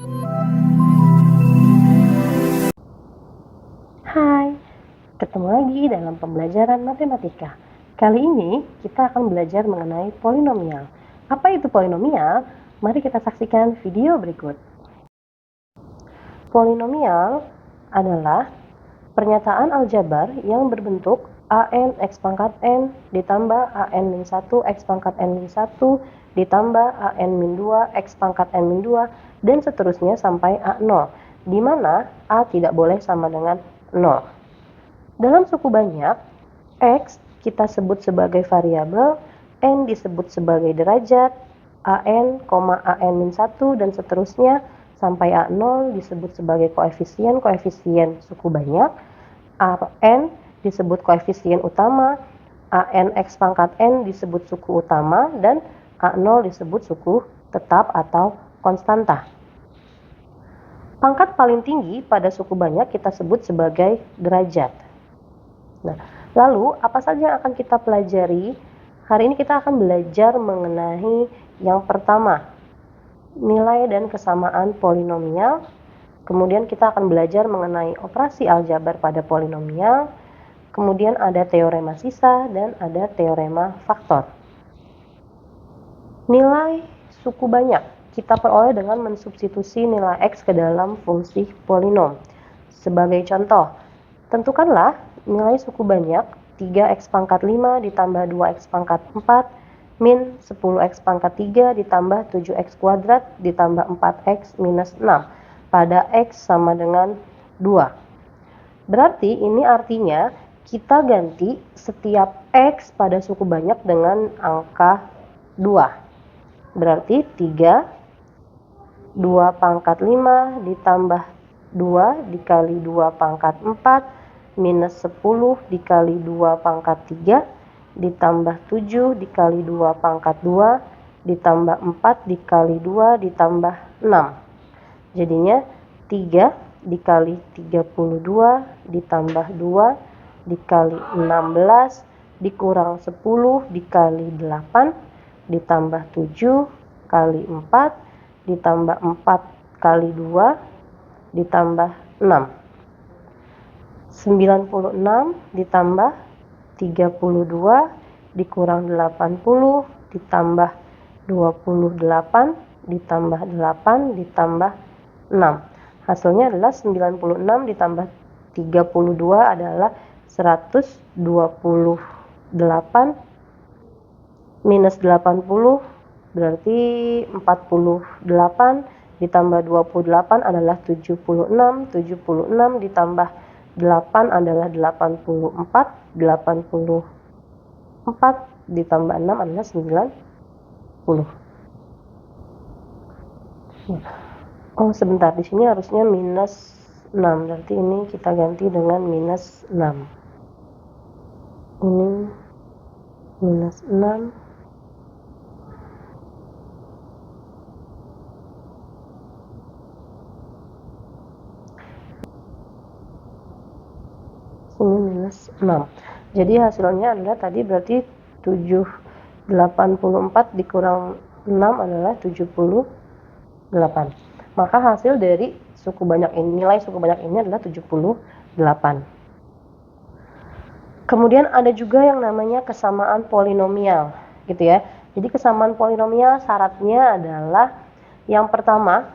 Hai, ketemu lagi dalam pembelajaran matematika. Kali ini kita akan belajar mengenai polinomial. Apa itu polinomial? Mari kita saksikan video berikut. Polinomial adalah pernyataan aljabar yang berbentuk an x pangkat n ditambah an min 1 x pangkat n min 1 ditambah an min 2 x pangkat n min 2 dan seterusnya sampai a0, di mana a tidak boleh sama dengan 0. Dalam suku banyak, x kita sebut sebagai variabel, n disebut sebagai derajat, an, an-1 dan seterusnya sampai a0 disebut sebagai koefisien suku banyak, an disebut koefisien utama, an x pangkat n disebut suku utama, dan a0 disebut suku tetap atau konstanta. Pangkat paling tinggi pada suku banyak kita sebut sebagai derajat. Nah, lalu apa saja yang akan kita pelajari? Hari ini kita akan belajar mengenai yang pertama, nilai dan kesamaan polinomial. Kemudian kita akan belajar mengenai operasi aljabar pada polinomial. Kemudian ada teorema sisa dan ada teorema faktor. Nilai suku banyak kita peroleh dengan mensubstitusi nilai x ke dalam fungsi polinom. Sebagai contoh, tentukanlah nilai suku banyak 3x pangkat 5 ditambah 2x pangkat 4 min 10x pangkat 3 ditambah 7x kuadrat ditambah 4x minus 6 pada x sama dengan 2. Berarti ini artinya kita ganti setiap x pada suku banyak dengan angka 2. Berarti 2 pangkat 5 ditambah 2 dikali 2 pangkat 4 minus 10 dikali 2 pangkat 3 ditambah 7 dikali 2 pangkat 2 ditambah 4 dikali 2 ditambah 6. Jadinya 3 dikali 32 ditambah 2 dikali 16 dikurang 10 dikali 8 ditambah 7 kali 4 ditambah 4 kali 2 ditambah 6. 96 ditambah 32 dikurang 80 ditambah 28 ditambah 8 ditambah 6. Hasilnya adalah 96 ditambah 32 adalah 128 minus 80 berarti 48 ditambah 28 adalah 76 ditambah 8 adalah 84 ditambah 6 adalah 90. Oh sebentar, di sini harusnya minus 6, berarti ini kita ganti dengan minus 6. Ini minus 6 ini minus 6. Jadi hasilnya adalah tadi berarti 84 dikurang 6 adalah 78. Maka hasil dari suku banyak ini, nilai suku banyak ini adalah 78. Kemudian ada juga yang namanya kesamaan polinomial, gitu ya. Jadi kesamaan polinomial syaratnya adalah yang pertama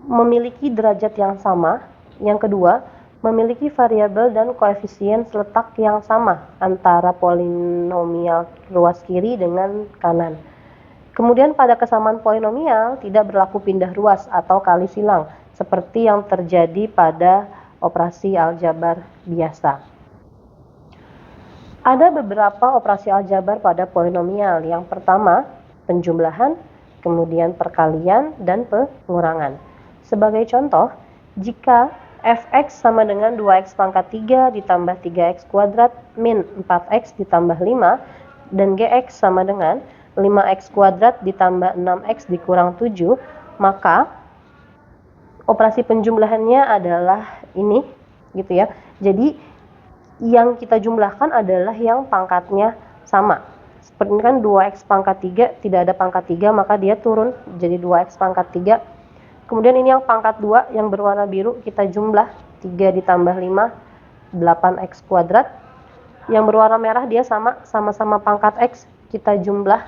memiliki derajat yang sama, yang kedua memiliki variabel dan koefisien seletak yang sama antara polinomial ruas kiri dengan kanan. Kemudian pada kesamaan polinomial tidak berlaku pindah ruas atau kali silang seperti yang terjadi pada operasi aljabar biasa. Ada beberapa operasi aljabar pada polinomial. Yang pertama, penjumlahan, kemudian perkalian dan pengurangan. Sebagai contoh, jika fx sama dengan 2x pangkat 3 ditambah 3x kuadrat min 4x ditambah 5 dan gx sama dengan 5x kuadrat ditambah 6x dikurang 7, maka operasi penjumlahannya adalah ini, gitu ya. Jadi yang kita jumlahkan adalah yang pangkatnya sama. Seperti ini kan 2x pangkat 3 tidak ada pangkat 3, maka dia turun jadi 2x pangkat 3. Kemudian ini yang pangkat 2 yang berwarna biru, kita jumlah 3 ditambah 5, 8x kuadrat. Yang berwarna merah dia sama-sama pangkat x, kita jumlah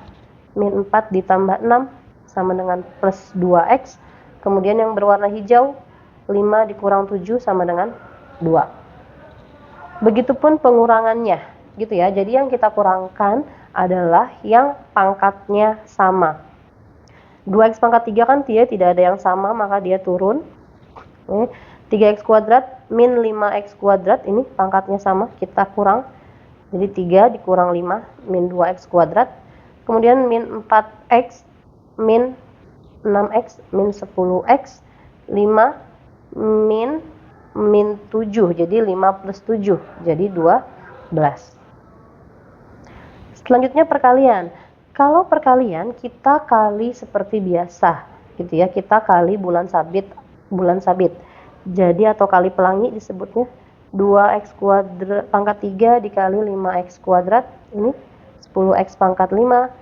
min 4 ditambah 6 sama dengan plus 2x. Kemudian yang berwarna hijau, 5 dikurang 7 sama dengan 2. Begitupun pengurangannya, gitu ya. Jadi yang kita kurangkan adalah yang pangkatnya sama. 2x pangkat 3 kan dia tidak ada yang sama, maka dia turun. 3x kuadrat min 5x kuadrat, ini pangkatnya sama, kita kurang. Jadi 3 dikurang 5 min 2x kuadrat. Kemudian min 4x min 6x min 10x. 5 min 7, jadi 5 plus 7, jadi 12. Selanjutnya perkalian. Kalau perkalian kita kali seperti biasa, gitu ya, kita kali bulan sabit. Jadi atau kali pelangi disebutnya 2x kuadrat pangkat 3 dikali 5x kuadrat, ini 10x pangkat 5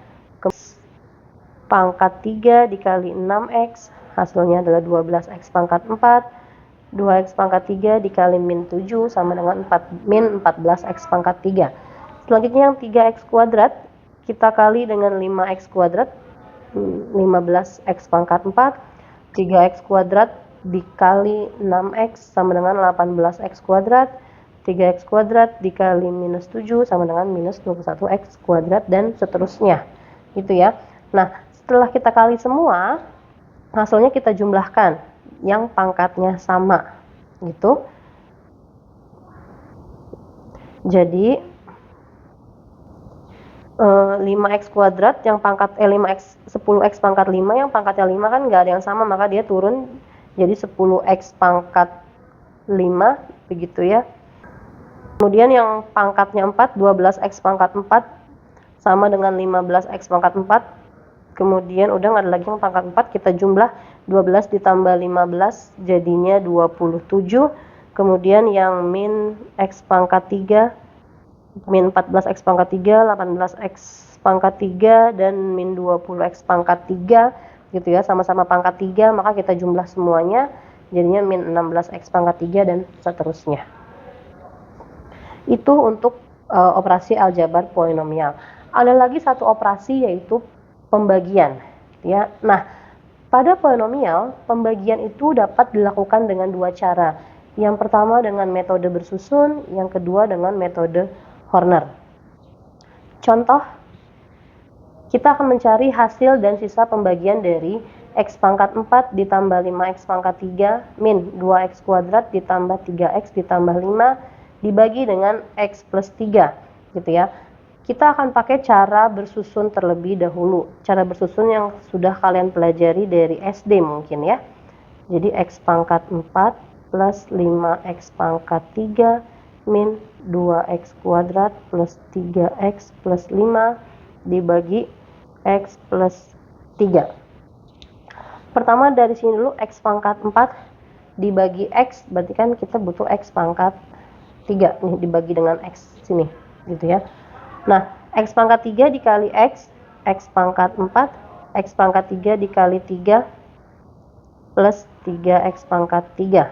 pangkat 3 dikali 6x, hasilnya adalah 12x pangkat 4. 2x pangkat 3 dikali min 7 sama dengan min 14x pangkat 3. Selanjutnya yang 3x kuadrat kita kali dengan 5x kuadrat, 15x pangkat 4. 3x kuadrat dikali 6x sama dengan 18x kuadrat. 3x kuadrat dikali minus 7 sama dengan minus 21x kuadrat, dan seterusnya, gitu ya. Nah, setelah kita kali semua, hasilnya kita jumlahkan yang pangkatnya sama, gitu. Jadi 5x kuadrat yang pangkat 10x pangkat 5 yang pangkatnya 5 kan nggak ada yang sama, maka dia turun jadi 10x pangkat 5, begitu ya. Kemudian yang pangkatnya 4, 12x pangkat 4 sama dengan 15x pangkat 4. Kemudian udah nggak ada lagi yang pangkat 4, kita jumlah 12 ditambah 15 jadinya 27. Kemudian yang min x pangkat 3, min 14x pangkat 3, 18x pangkat 3, dan min 20x pangkat 3, gitu ya, sama-sama pangkat 3, maka kita jumlah semuanya jadinya min 16x pangkat 3, dan seterusnya. Itu untuk operasi aljabar polinomial. Ada lagi satu operasi, yaitu pembagian, ya. Nah, pada polinomial, pembagian itu dapat dilakukan dengan dua cara. Yang pertama dengan metode bersusun, yang kedua dengan metode Horner. Contoh, kita akan mencari hasil dan sisa pembagian dari x pangkat 4 ditambah 5x pangkat 3 min 2x kuadrat ditambah 3x ditambah 5 dibagi dengan x plus 3, gitu ya. Kita akan pakai cara bersusun terlebih dahulu. Cara bersusun yang sudah kalian pelajari dari SD mungkin ya. Jadi x pangkat 4 plus 5x pangkat 3 min 2x kuadrat plus 3x plus 5 dibagi x plus 3. Pertama dari sini dulu, x pangkat 4 dibagi x, berarti kan kita butuh x pangkat 3 nih dibagi dengan x sini, gitu ya. Nah, x pangkat 3 dikali x pangkat 4, x pangkat 3 dikali 3 plus 3x pangkat 3.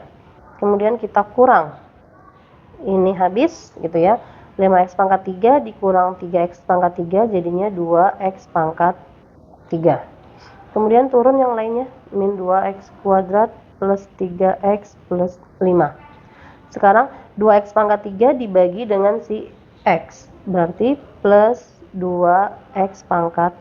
Kemudian kita kurang, ini habis, gitu ya. 5x pangkat 3 dikurang 3x pangkat 3 jadinya 2x pangkat 3. Kemudian turun yang lainnya, min 2x kuadrat plus 3x plus 5. Sekarang 2x pangkat 3 dibagi dengan si x, berarti plus 2x pangkat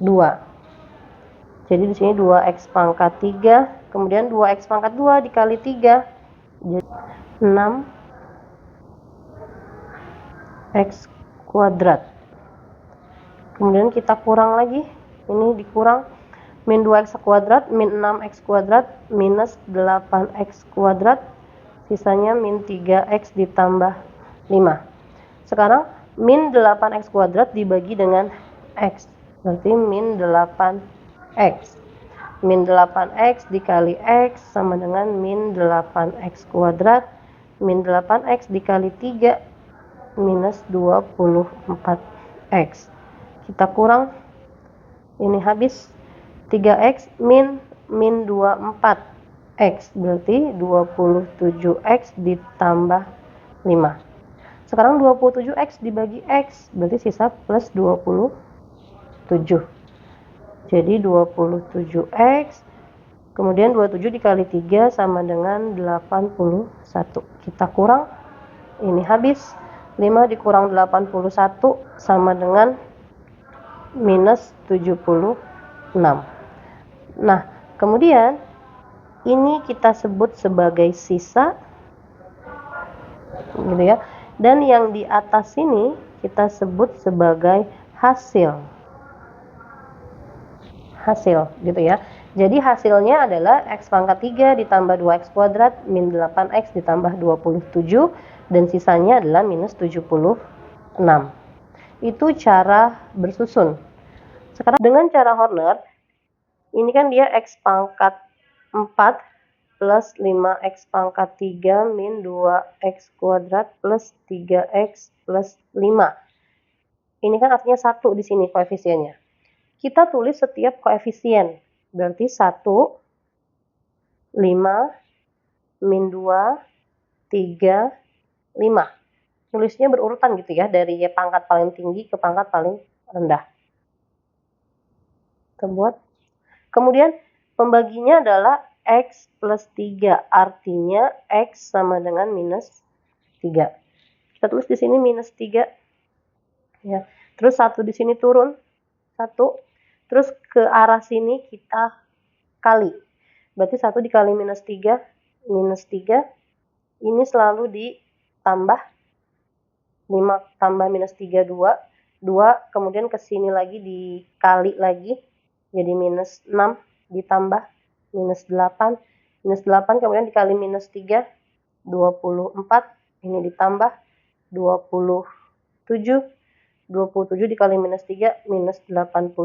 2. Jadi di sini 2x pangkat 3, kemudian 2x pangkat 2 dikali 3 jadi 6x kuadrat. Kemudian kita kurang lagi, ini dikurang min 2x kuadrat min 6x kuadrat minus 8x kuadrat, sisanya min 3x ditambah 5. Sekarang min 8x kuadrat dibagi dengan x, berarti min 8x. Min 8x dikali x sama dengan min 8x kuadrat. Min 8x dikali 3 minus 24x. Kita kurang, ini habis, 3x min min 24x, berarti 27x ditambah 5. Sekarang 27x dibagi x, berarti sisa plus 27. Jadi 27x, kemudian 27 dikali 3 sama dengan 81. Kita kurang, ini habis. 5 dikurang 81 sama dengan minus 76. Nah, kemudian ini kita sebut sebagai sisa, gitu ya. Dan yang di atas ini kita sebut sebagai hasil. Hasil, gitu ya. Jadi hasilnya adalah x pangkat 3 ditambah 2x kuadrat min 8x ditambah 27 dan sisanya adalah minus 76. Itu cara bersusun. Sekarang dengan cara Horner, ini kan dia x pangkat 4 plus 5x pangkat 3 min 2x kuadrat plus 3x plus 5. Ini kan artinya 1 di sini koefisiennya. Kita tulis setiap koefisien. Berarti 1, 5, min 2, 3, 5. Tulisnya berurutan gitu ya, dari pangkat paling tinggi ke pangkat paling rendah. Kita buat. Kemudian pembaginya adalah x plus 3, artinya x sama dengan minus 3. Kita tulis di sini minus 3. Ya. Terus 1 di sini turun, 1. Terus ke arah sini kita kali. Berarti 1 dikali minus 3, minus 3. Ini selalu ditambah. 5 tambah minus 3, 2. 2, kemudian ke sini lagi dikali lagi. Jadi minus 6 ditambah minus 8. Minus 8 kemudian dikali minus 3, 24. Ini ditambah 27. 27 dikali minus 3, minus 81.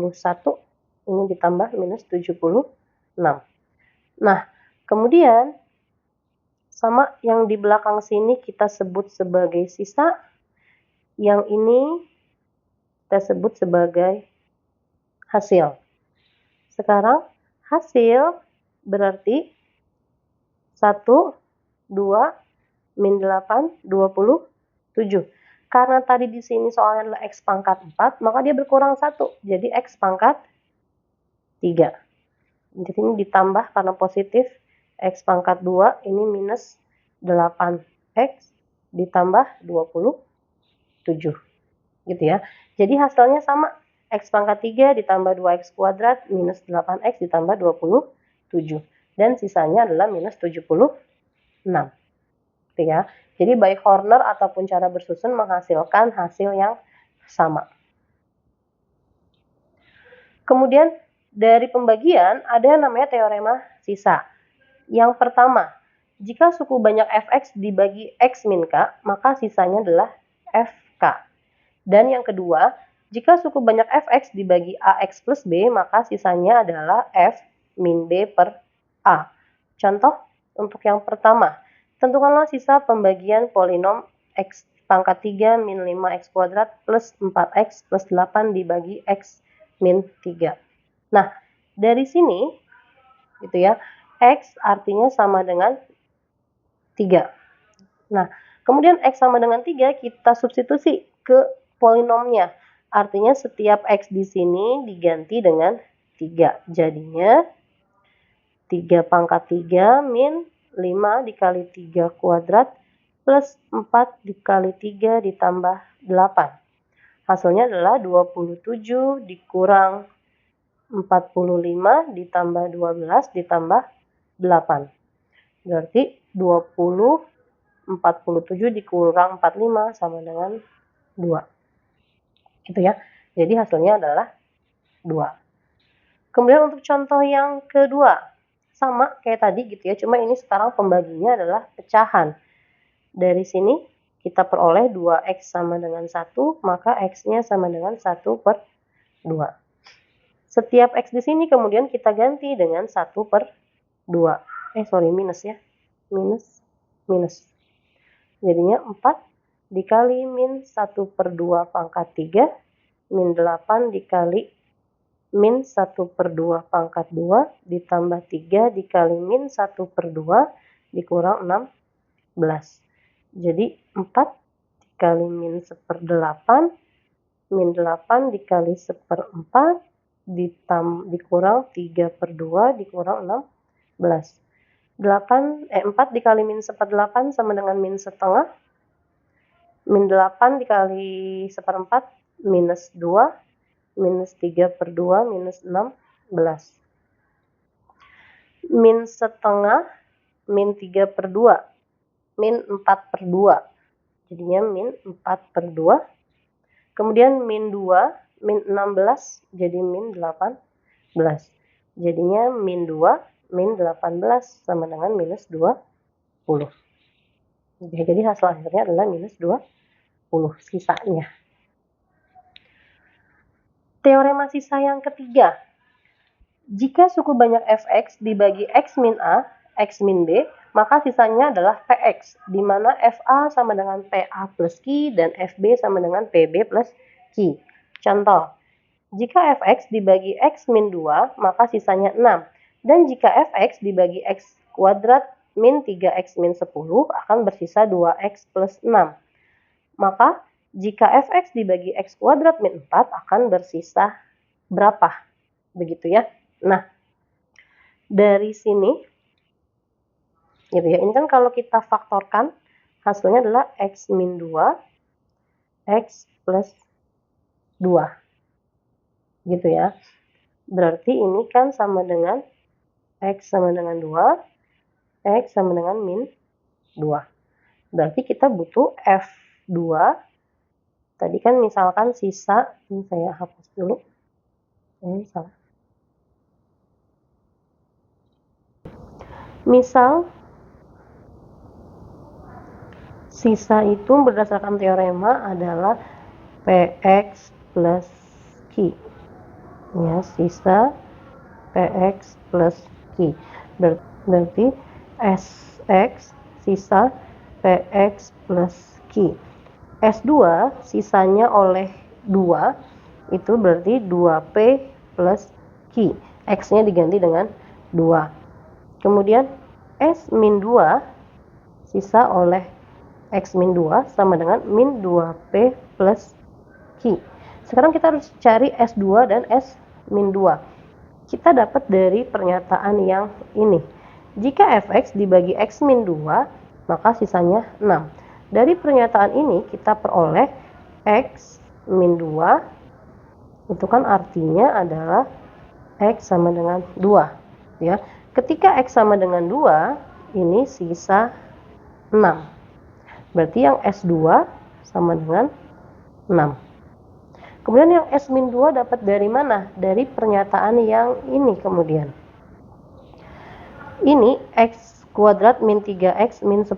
Ini ditambah minus 76. Nah, kemudian sama yang di belakang sini kita sebut sebagai sisa. Yang ini kita sebut sebagai hasil. Sekarang hasil berarti 1, 2, min 8, 27. Karena tadi di sini soalnya adalah x pangkat 4, maka dia berkurang 1. Jadi x pangkat 3. Di sini ditambah karena positif, x pangkat 2, ini minus 8x ditambah 27. Gitu ya. Jadi hasilnya sama, x pangkat 3 ditambah 2x kuadrat minus 8x ditambah 27. Dan sisanya adalah minus 76. Gitu ya. Jadi baik Horner ataupun cara bersusun menghasilkan hasil yang sama. Kemudian dari pembagian ada yang namanya teorema sisa. Yang pertama, jika suku banyak fx dibagi x min k, maka sisanya adalah fk. Dan yang kedua, jika suku banyak fx dibagi ax plus b, maka sisanya adalah f min b per a. Contoh untuk yang pertama, tentukanlah sisa pembagian polinom x pangkat 3 min 5x kuadrat plus 4x plus 8 dibagi x min 3. Nah, dari sini, gitu ya, x artinya sama dengan 3. Nah, kemudian x sama dengan 3 kita substitusi ke polinomnya. Artinya setiap x di sini diganti dengan 3. Jadinya 3 pangkat 3 min 5 dikali 3 kuadrat plus 4 dikali 3 ditambah 8. Hasilnya adalah 27 dikurang 45 ditambah 12 ditambah 8. Berarti 47 dikurang 45 sama dengan 2. Gitu ya. Jadi hasilnya adalah 2. Kemudian untuk contoh yang kedua, sama kayak tadi gitu ya, cuma ini sekarang pembaginya adalah pecahan. Dari sini kita peroleh 2x sama dengan 1, maka x-nya sama dengan 1 per 2. Setiap x di sini kemudian kita ganti dengan 1 per 2. Minus ya. Minus. Jadinya 4 dikali min 1 per 2 pangkat 3, min 8 dikali min 1/2 pangkat 2 ditambah 3 dikali min 1/2 dikurang 16. Jadi 4 dikali min 1/8, min 8 dikali 1/4 dikurang 3/2 dikurang 16. 4 dikali min 1/8 sama dengan min setengah. Min 8 dikali 1/4 minus 2, minus 3/2 minus 16. Min setengah, min 3/2, min 4/2. Jadinya min 4/2. Kemudian min 2, min 16, jadi min 18. Jadinya min 2, min 18 sama dengan minus 20. Jadi hasil akhirnya adalah minus 20 sisanya. Teorema sisa yang ketiga. Jika suku banyak fx dibagi x min a, x min b, maka sisanya adalah px, di mana fa sama dengan pa plus q dan fb sama dengan pb plus q. Contoh, jika fx dibagi x min 2, maka sisanya 6. Dan jika fx dibagi x kuadrat min 3x min 10, akan bersisa 2x plus 6. Maka, jika fx dibagi x kuadrat min 4, akan bersisa berapa? Begitu ya. Nah, dari sini, gitu ya, ini kan kalau kita faktorkan, hasilnya adalah x min 2, x plus 2. Gitu ya. Berarti ini kan sama dengan x sama dengan 2, x sama dengan min 2. Berarti kita butuh F2. Tadi kan misalkan sisa, ini saya hapus dulu. Ini salah. Misal, sisa itu berdasarkan teorema adalah Px plus Q. Ya, sisa Px plus Q. Berarti Sx sisa Px plus Q. S2 sisanya oleh 2, itu berarti 2P plus Q. X-nya diganti dengan 2. Kemudian S min 2 sisa oleh X min 2 sama dengan min 2P plus Q. Sekarang kita harus cari S2 dan S min 2. Kita dapat dari pernyataan yang ini. Jika Fx dibagi X min 2, maka sisanya 6. Dari pernyataan ini kita peroleh X min 2, itu kan artinya adalah X sama dengan 2. Ya. Ketika X sama dengan 2, ini sisa 6. Berarti yang S2 sama dengan 6. Kemudian yang S min 2 dapat dari mana? Dari pernyataan yang ini kemudian. Ini X kuadrat min 3X min 10.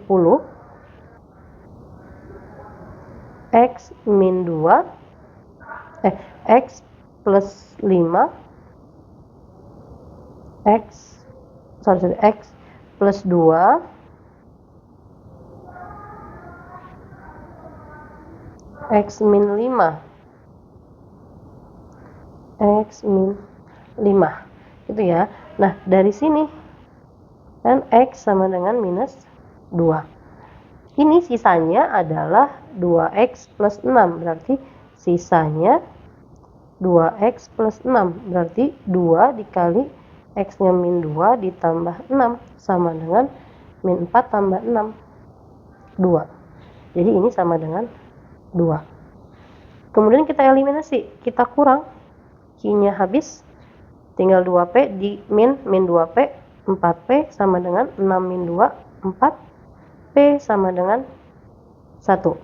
X min 2. X plus 5. X plus 2. X min 5. X min 5. Gitu ya. Nah, dari sini kan X sama dengan minus 2. Ini sisanya adalah 2X plus 6. Berarti sisanya 2X plus 6. Berarti 2 dikali X-nya min 2 ditambah 6 sama dengan min 4 tambah 6. 2. Jadi ini sama dengan 2. Kemudian kita eliminasi. Kita kurang. Q-nya habis. Tinggal 2P di min 2P. 4P sama dengan 6 min 2. 4. P sama dengan 1.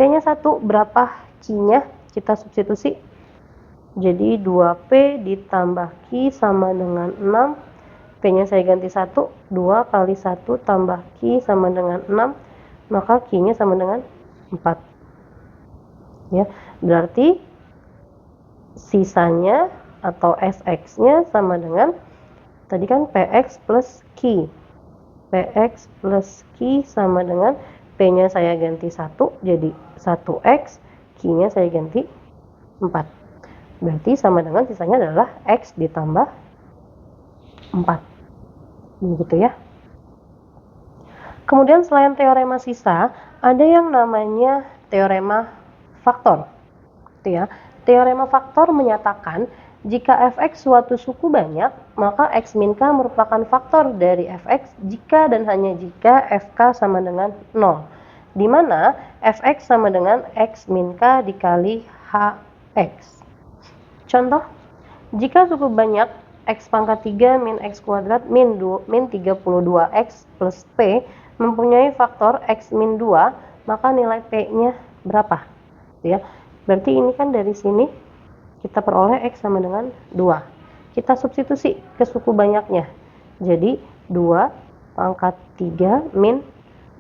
P-nya 1. Berapa Q-nya? Kita substitusi. Jadi 2P ditambah Q sama dengan 6. P-nya saya ganti 1. 2 kali 1 tambah Q sama dengan 6. Maka Q-nya sama dengan 4. Ya, berarti sisanya atau Sx-nya sama dengan tadi kan Px plus Q. Px plus Q sama dengan P-nya saya ganti 1 jadi 1x, Q-nya saya ganti 4. Berarti sama dengan sisanya adalah X ditambah 4. Begitu ya. Kemudian selain teorema sisa, ada yang namanya teorema faktor. Gitu ya. Teorema faktor menyatakan jika fx suatu suku banyak, maka x min k merupakan faktor dari fx jika dan hanya jika fk sama dengan 0. Di mana fx sama dengan x min k dikali hx. Contoh, jika suku banyak x pangkat 3 min x kuadrat min 32x plus p mempunyai faktor x min 2, maka nilai p-nya berapa? Ya. Berarti ini kan dari sini kita peroleh x sama dengan 2. Kita substitusi ke suku banyaknya. Jadi 2 pangkat 3 min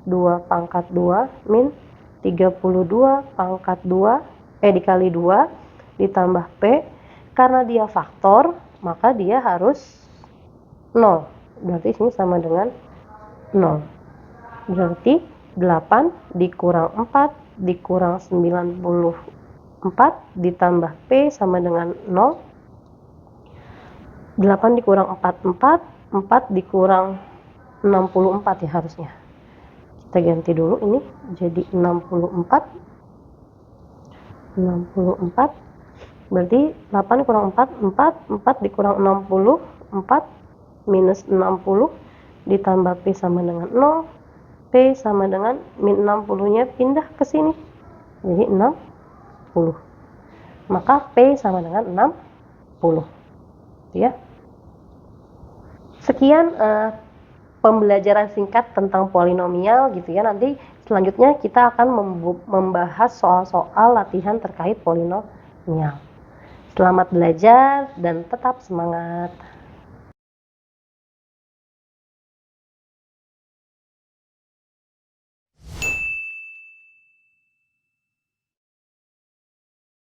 2 pangkat 2 min 32 pangkat 2 dikali 2 ditambah p. Karena dia faktor, maka dia harus 0. Berarti sini sama dengan 0. Berarti 8 dikurang 4 dikurang 94 ditambah P sama dengan 0. 8 dikurang 4, 4 dikurang 64 ya harusnya. Kita ganti dulu ini jadi 64. Berarti 8 kurang 4, 4 dikurang 60, 4 minus 60 ditambah P sama dengan 0. P sama dengan min 60-nya pindah ke sini. Jadi 60. Maka P sama dengan 60. Ya. Sekian pembelajaran singkat tentang polinomial gitu ya. Nanti selanjutnya kita akan membahas soal-soal latihan terkait polinomial. Selamat belajar dan tetap semangat.